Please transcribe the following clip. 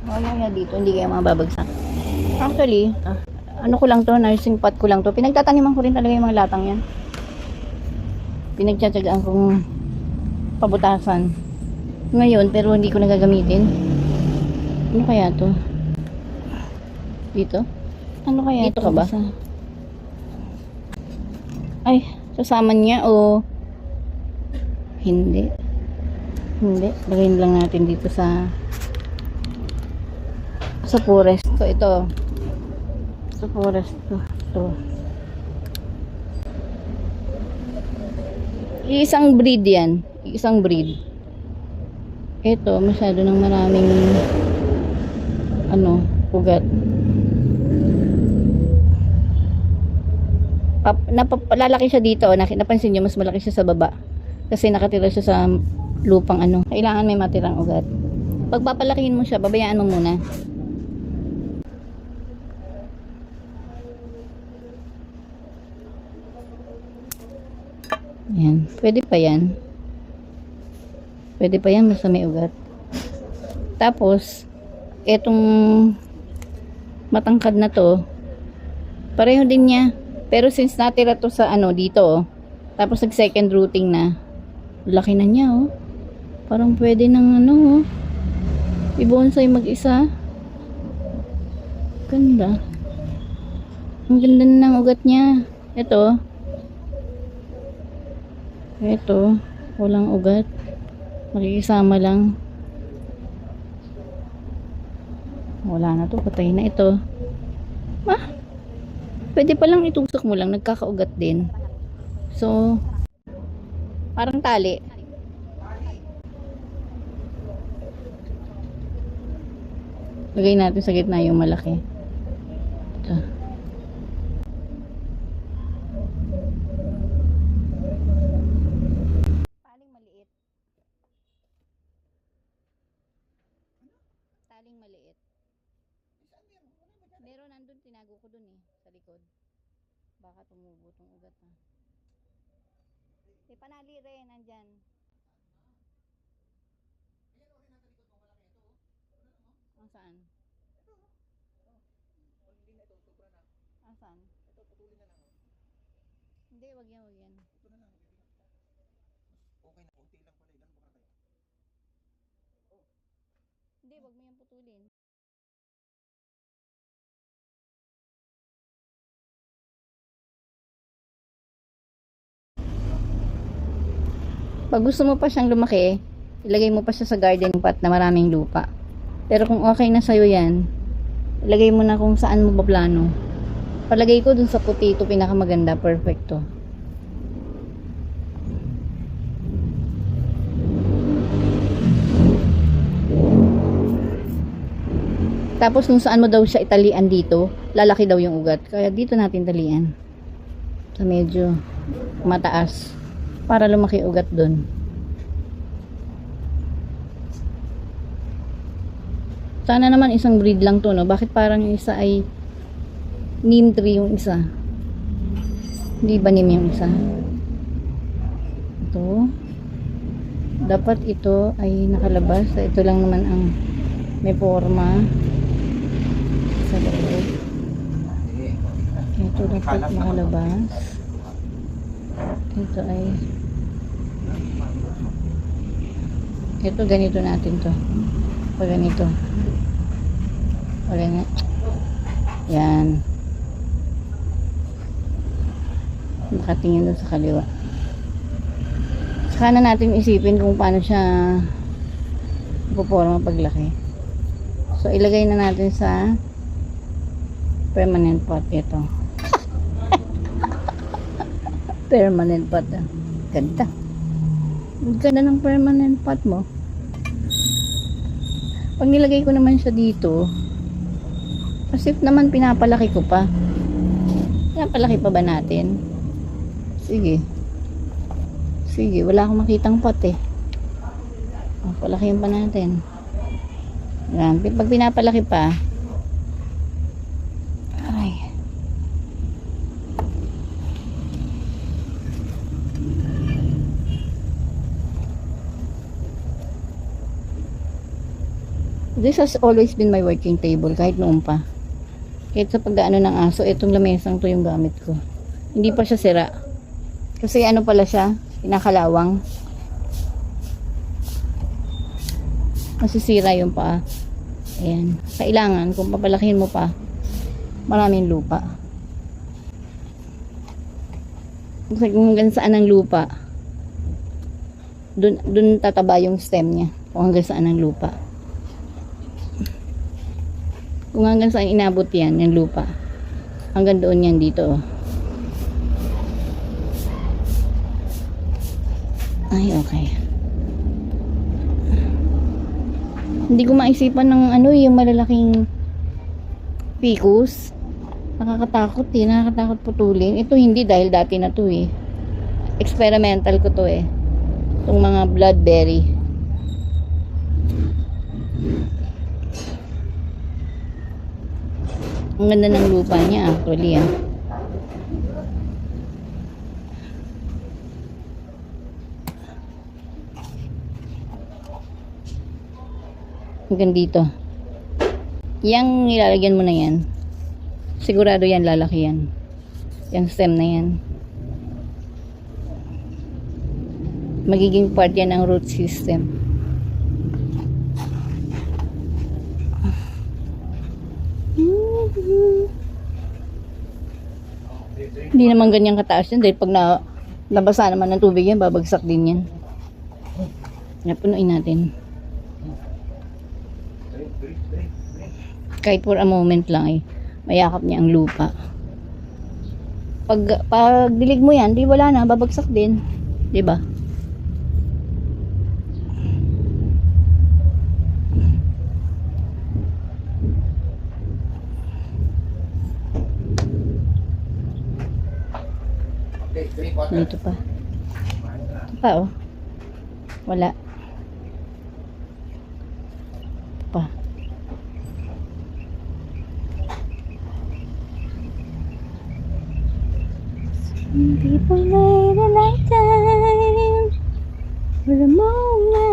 Mamaya dito, hindi kayo mababagsak. Actually, ano ko lang to, nursing pot ko lang to. Pinagtataniman ko rin talaga yung mga latang yan. Pinagtsatsagaan kong pabutasan. Ngayon, pero hindi ko nagagamitin. Ano kaya to? Dito? Ano kaya dito to? Ka ba? Ay, sasama niya o hindi? Hindi. Lagyan lang natin dito sa forest. So, ito. Sa forest to. Ito. Isang breed yan. Isang breed. Ito, masyado ng maraming ugat. Lalaki siya dito. Napansin nyo, mas malaki siya sa baba. Kasi nakatira siya sa lupang Kailangan may matirang ugat. Pag papalakihin mo siya, babayaan mo muna. Yan. Pwede pa yan. Pwede pa yan basta may ugat. Tapos, etong matangkad na to, pareho din niya. Pero since natira to sa dito, tapos nag second rooting na, laki na niya, parang pwede nang i-bonsai mag-isa. Ganda. Ang ganda na ng ugat niya. Ito, walang ugat. Makikisama lang. Wala na to, patay na ito. Pwede palang itusok mo lang, nagkakaugat din. So, parang tali. Lagay natin sa gitna yung malaki. Ito. Taling maliit. Taling maliit. Meron nandun, tinago ko dun sa likod. Baka tumubo tong ugat na. May panali rin, nandyan. Ang saan? Ang saan? Hindi, wag yan, wag yan. Ito na lang. Okay na, konti lang pala. Ilan ba kaya? Hindi, wag mo yan putulin. Pag gusto mo pa siyang lumaki, ilagay mo pa siya sa garden pot na maraming lupa. Pero kung okay na sa'yo yan, ilagay mo na kung saan mo baplano. Palagay ko dun sa puti, ito pinakamaganda, perfecto. Tapos kung saan mo daw siya italian dito, lalaki daw yung ugat. Kaya dito natin talian. Sa medyo mataas. Para lumaki ugat dun. Sana naman isang breed lang to, no? Bakit parang yung isa ay neem tree yung isa? Hindi ba neem yung isa? Ito. Dapat ito ay nakalabas. Ito lang naman ang may forma sa loob. Ito dapat nakalabas. Ito ay ganito natin to. Pag ganito. Pag ganyan. Yan. Nakatingin doon sa kaliwa. Saka na natin isipin kung paano siya puporma paglaki. So, ilagay na natin sa permanent pot. Ito. Permanent pot. Ganda. Ganda ng permanent pot mo. Pag nilagay ko naman siya dito, as if naman pinapalaki ko pa. Pinapalaki pa ba natin? Sige. Sige, wala akong makitang pot palakihin pa natin. Yan. Pag pinapalaki pa, This has always been my working table kahit noon pa. Kahit sa pagdaano ng aso, itong lamesang to yung gamit ko. Hindi pa siya sira. Kasi ano pala siya, pinakalawang. Masisira yung paa. Ayan. Kailangan, kung papalakihin mo pa, maraming lupa. Kasi kung hanggang saan ang lupa, dun tataba yung stem niya. Kung hanggang saan ang lupa. Kung hanggang saan inabot yan, yung lupa. Hanggang doon yan dito. Ay, okay. Hindi ko maisipan ng ano, yung malalaking ficus. Nakakatakot eh. Nakakatakot putulin. Ito hindi dahil dati na to eh. Experimental ko to eh. Itong mga bloodberry. Ang ganda ng lupa niya actually ah. Hanggang dito. Yang nilalagyan mo na yan. Sigurado yan lalaki yan. Yung stem na yan. Magiging part yan ng root system. Hindi naman ganyan kataas yan dahil pag nabasa naman ng tubig yan, babagsak din yan. Napunuin natin. Kahit for a moment lang eh, mayakap niya ang lupa. Pag dilig mo yan, di wala na, babagsak din. Di ba? Dito pa. Ito pa oh. Wala. Ito pa. Some people made a lifetime with a moment.